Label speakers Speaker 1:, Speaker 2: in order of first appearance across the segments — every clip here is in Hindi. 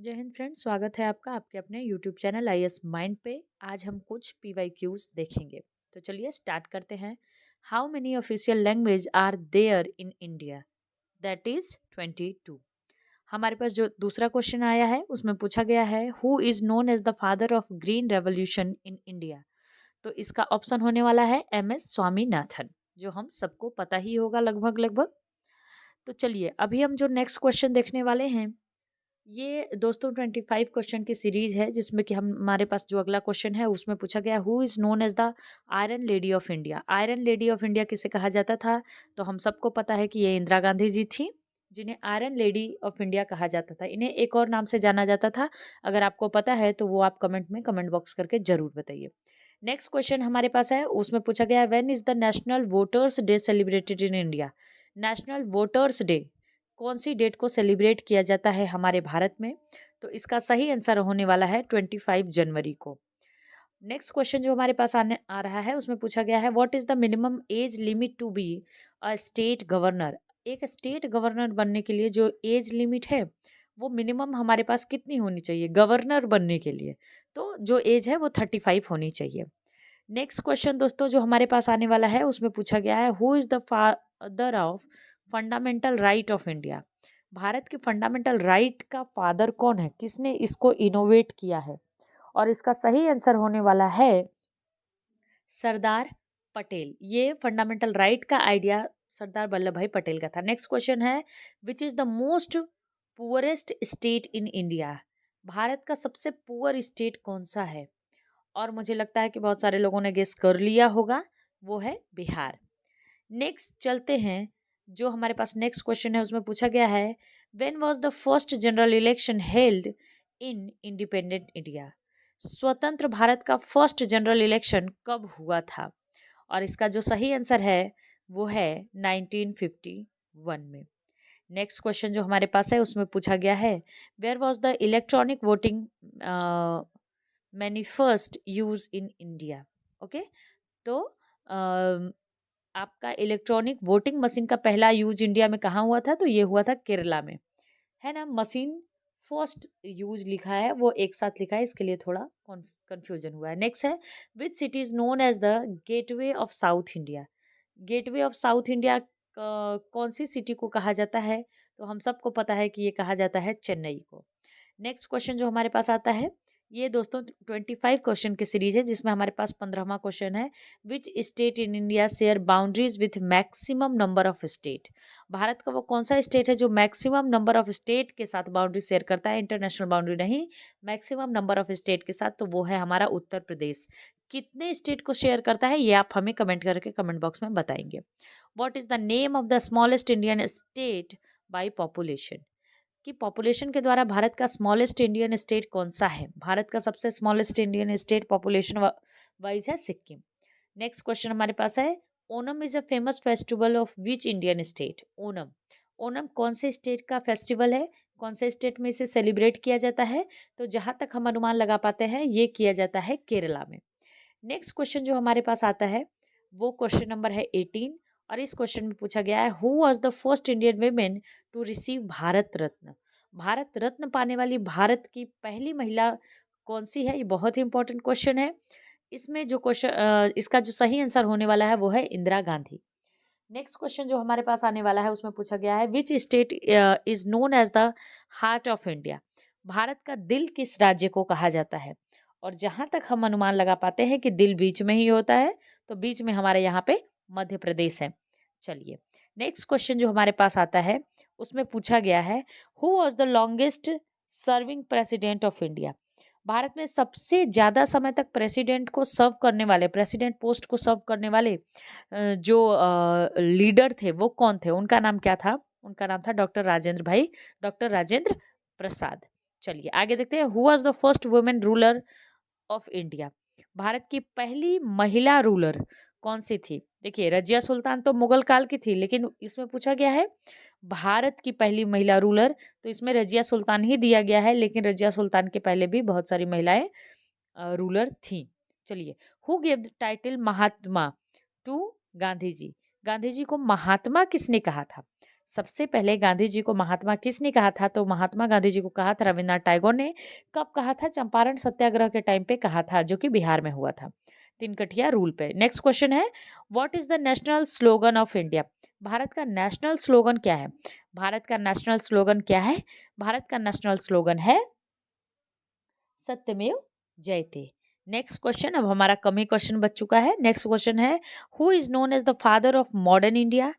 Speaker 1: जय हिंद फ्रेंड्स, स्वागत है आपका आपके अपने यूट्यूब चैनल आईएएस माइंड पे। आज हम कुछ पीवाईक्यूज देखेंगे। तो चलिए स्टार्ट करते हैं। How many official language are there in India? That is 22। हमारे पास जो दूसरा क्वेश्चन आया है उसमें पूछा गया है who is known as the father of green revolution in India? तो इसका ऑप्शन होने वाला है MS स्वामीनाथन, जो हम सबको पता ही होगा लगभग लगभग। तो चलिए अभी हम जो नेक्स्ट क्वेश्चन देखने वाले हैं, ये दोस्तों 25 क्वेश्चन की सीरीज है, जिसमें कि हमारे पास जो अगला क्वेश्चन है उसमें पूछा गया who is known as the iron lady of India? Iron lady of India किसे कहा जाता था? तो हम सबको पता है कि ये इंदिरा गांधी जी थी, जिन्हें आयरन लेडी ऑफ इंडिया कहा जाता था। इन्हें एक और नाम से जाना जाता था। अगर आपको पता है तो वो आप कमेंट में कमेंट बॉक्स करके जरूर बताइए। नेक्स्ट क्वेश्चन हमारे पास है, उसमें पूछा गया when is the national voters day celebrated in India? National voters day कौन सी डेट को सेलिब्रेट किया जाता है हमारे भारत में? तो इसका सही आंसर होने वाला है 25 जनवरी को। नेक्स्ट क्वेश्चन जो हमारे पास आने आ रहा है उसमें पूछा गया है what is the minimum age limit to be a state governor? एक स्टेट गवर्नर बनने के लिए जो एज लिमिट है वो मिनिमम हमारे पास कितनी होनी चाहिए गवर्नर बनने के लिए? तो जो एज है वो 35 होनी चाहिए। नेक्स्ट क्वेश्चन दोस्तों जो हमारे पास आने वाला है उसमें पूछा गया है who is the father of fundamental right of India? Bharat के फंडामेंटल राइट का फादर कौन है? किसने इसको इनोवेट किया है? और इसका सही आंसर होने वाला है सरदार पटेल। ये फंडामेंटल राइट का आइडिया सरदार वल्लभ भाई पटेल का था। नेक्स्ट क्वेश्चन है which is the most poorest state in India? Bharat का सबसे पुअर स्टेट कौन सा है? और मुझे लगता है कि बहुत सारे लोगों ने गेस कर लिया होगा, वो है बिहार। नेक्स्ट चलते हैं, जो हमारे पास नेक्स्ट क्वेश्चन है उसमें पूछा गया है when was the first general election held in independent India? स्वतंत्र भारत का फर्स्ट जनरल इलेक्शन कब हुआ था? और इसका जो सही आंसर है वो है 1951 में। नेक्स्ट क्वेश्चन जो हमारे पास है उसमें पूछा गया है where was the electronic voting many first use in India? Okay, तो आपका इलेक्ट्रॉनिक वोटिंग मशीन का पहला यूज इंडिया में कहाँ हुआ था? तो ये हुआ था केरला में, है ना। मशीन फर्स्ट यूज लिखा है वो एक साथ लिखा है, इसके लिए थोड़ा कंफ्यूजन हुआ है। नेक्स्ट है which city is known as the gateway of south India? Gateway of south India कौन सी सिटी को कहा जाता है? तो हम सबको पता है कि ये कहा जाता है चेन्नई को। नेक्स्ट क्वेश्चन जो हमारे पास आता है, ये दोस्तों 25 क्वेश्चन की सीरीज है, जिसमें हमारे पास 15वां क्वेश्चन है which state in India share boundaries with maximum number of state? Bharat का वो कौन सा स्टेट है जो मैक्सिमम नंबर ऑफ स्टेट के साथ बाउंड्री शेयर करता है? इंटरनेशनल बाउंड्री नहीं, मैक्सिमम नंबर ऑफ स्टेट के साथ, तो वो है हमारा उत्तर प्रदेश। कितने स्टेट को शेयर करता है ये आप हमें कमेंट करके कमेंट बॉक्स में बताएंगे। What is the name of the smallest Indian state by population? कि पॉपुलेशन के द्वारा भारत का स्मॉलेस्ट इंडियन स्टेट कौन सा है? भारत का सबसे smallest Indian state population wise है सिक्किम। नेक्स्ट क्वेश्चन हमारे पास है Onam is a famous festival of which Indian state? Onam, Onam कौन से स्टेट का फेस्टिवल है? कौन से स्टेट में इसे सेलिब्रेट किया जाता है? तो जहां तक हम अनुमान लगा पाते हैं ये किया जाता है केरला में। नेक्स्ट क्वेश्चन जो हमारे पास आता है वो क्वेश्चन नंबर है 18, और इस क्वेश्चन में पूछा गया है who was the first Indian women to receive Bharat Ratna? Bharat Ratna पाने वाली भारत की पहली महिला कौन सी है? ये बहुत ही इंपॉर्टेंट क्वेश्चन है। इसमें जो क्वेश्चन इसका जो सही आंसर होने वाला है वो है इंदिरा गांधी। नेक्स्ट क्वेश्चन जो हमारे पास आने वाला है उसमें पूछा गया है which state is known as the heart of India? Bharat का दिल किस राज्य को कहा जाता है? और जहां तक हम अनुमान लगा पाते हैं कि दिल बीच में ही होता है, तो बीच में हमारे यहाँ पे मध्य प्रदेश है। चलिए नेक्स्ट क्वेश्चन जो हमारे पास आता है उसमें पूछा गया है who was the longest serving president of India? Bharat में सबसे ज्यादा समय तक प्रेसिडेंट को सर्व करने वाले, प्रेसिडेंट पोस्ट को सर्व करने वाले जो लीडर थे वो कौन थे? उनका नाम क्या था? उनका नाम था डॉक्टर राजेंद्र प्रसाद। चलिए आगे देखते हैं who was the first women ruler of India? Bharat की पहली महिला रूलर कौन सी थी? देखिए रजिया सुल्तान तो मुगल काल की थी, लेकिन इसमें पूछा गया है भारत की पहली महिला रूलर, तो इसमें रजिया सुल्तान ही दिया गया है, लेकिन रजिया सुल्तान के पहले भी बहुत सारी महिलाएं रूलर थी। चलिए who gave the title Mahatma to Gandhi ji? Gandhi ji को महात्मा किसने कहा था? सबसे पहले गांधी जी को महात्मा किसने कहा था? तो महात्मा गांधी जी को कहा था रविन्द्रनाथ टैगोर ने। कब कहा था? चंपारण सत्याग्रह के टाइम पे कहा था, जो कि बिहार में हुआ था, तिनकठिया रूल पे। नेक्स्ट क्वेश्चन है, what is the national slogan of India? Bharat का नेशनल स्लोगन क्या है? भारत का नेशनल स्लोगन क्या है? भारत का नेशनल स्लोगन है सत्यमेव जयते। नेक्स्ट क्वेश्चन, अब हमारा कम ही क्वेश्चन बच चुका है। नेक्स्ट क्वेश्चन है, who is known as the father of modern India?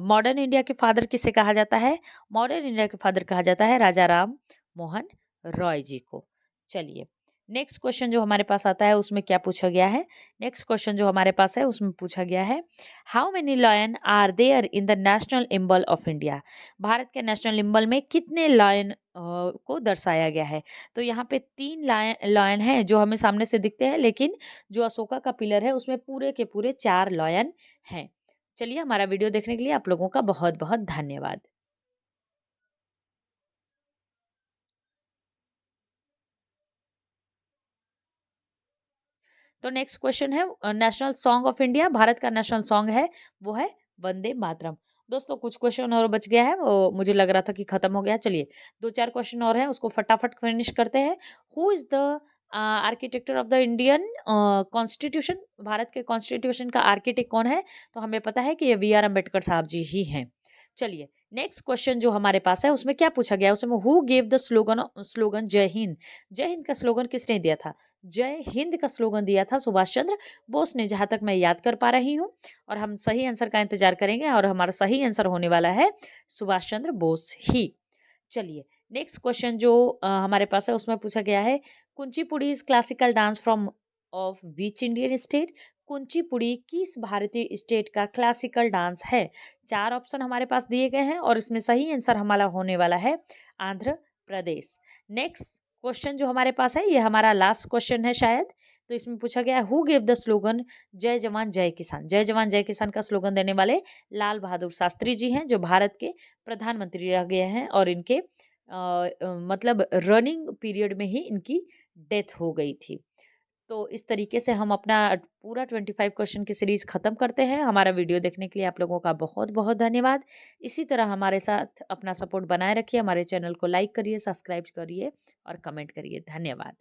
Speaker 1: Modern India के फादर किसे कहा जाता है? मॉडर्न इंडिया के फादर कहा जाता है राजा राम मोहन रॉय जी को। चलिए, नेक्स्ट क्वेश्चन जो हमारे पास आता है उसमें क्या पूछा गया है? नेक्स्ट क्वेश्चन जो हमारे पास है उसमें पूछा गया है, how many lion are there in the national emblem of India? Bharat के नेशनल इम्बल में कितने लायन को दर्शाया गया है? तो यहाँ पे 3 लायन हैं जो हमें सामने से दिखते हैं, लेकिन जो अशोका का पिलर है उसमें पूरे के पूरे 4 लायन हैं। चलिए, हमारा वीडियो देखने के लिए आप लोगों का बहुत बहुत धन्यवाद। तो नेक्स्ट क्वेश्चन है, national song of India. Bharat का नेशनल सॉन्ग है वो है वंदे मातरम। दोस्तों, कुछ क्वेश्चन और बच गया है, वो मुझे लग रहा था कि खत्म हो गया। चलिए, 2-4 क्वेश्चन और हैं, उसको फटाफट फिनिश करते हैं। Who is the architecture of the Indian constitution? Bharat के कॉन्स्टिट्यूशन का आर्किटेक्ट कौन है? तो हमें पता है कि ये बी आर अम्बेडकर साहब जी ही हैं। चलिए, नेक्स्ट क्वेश्चन जो हमारे पास है उसमें क्या पूछा गया? उसमें हु गेव द स्लोगन जय हिंद? जय हिंद का स्लोगन किसने दिया था? जय हिंद का स्लोगन दिया था सुभाष चंद्र बोस ने, जहां तक मैं याद कर पा रही हूँ। और हम सही आंसर का इंतजार करेंगे, और हमारा सही आंसर होने वाला है सुभाष चंद्र बोस ही। चलिए, नेक्स्ट क्वेश्चन जो हमारे पास है उसमें पूछा गया है, Kuchipudi is classical dance from of which Indian state? Kuchipudi किस भारतीय स्टेट का क्लासिकल डांस है? 4 ऑप्शन हमारे पास दिए गए हैं, और इसमें सही आंसर हमारा होने वाला है आंध्र प्रदेश। नेक्स्ट क्वेश्चन जो हमारे पास है, ये हमारा लास्ट क्वेश्चन है शायद। तो इसमें पूछा गया, हु गिव द स्लोगन जय जवान जय किसान? जय जवान जय किसान का स्लोगन देने वाले लाल बहादुर शास्त्री जी हैं, जो भारत के प्रधानमंत्री रह गए हैं, और इनके मतलब रनिंग पीरियड में ही इनकी डेथ हो गई थी। तो इस तरीके से हम अपना पूरा 25 क्वेश्चन की सीरीज खत्म करते हैं। हमारा वीडियो देखने के लिए आप लोगों का बहुत बहुत धन्यवाद। इसी तरह हमारे साथ अपना सपोर्ट बनाए रखिए, हमारे चैनल को लाइक करिए, सब्सक्राइब करिए और कमेंट करिए। धन्यवाद।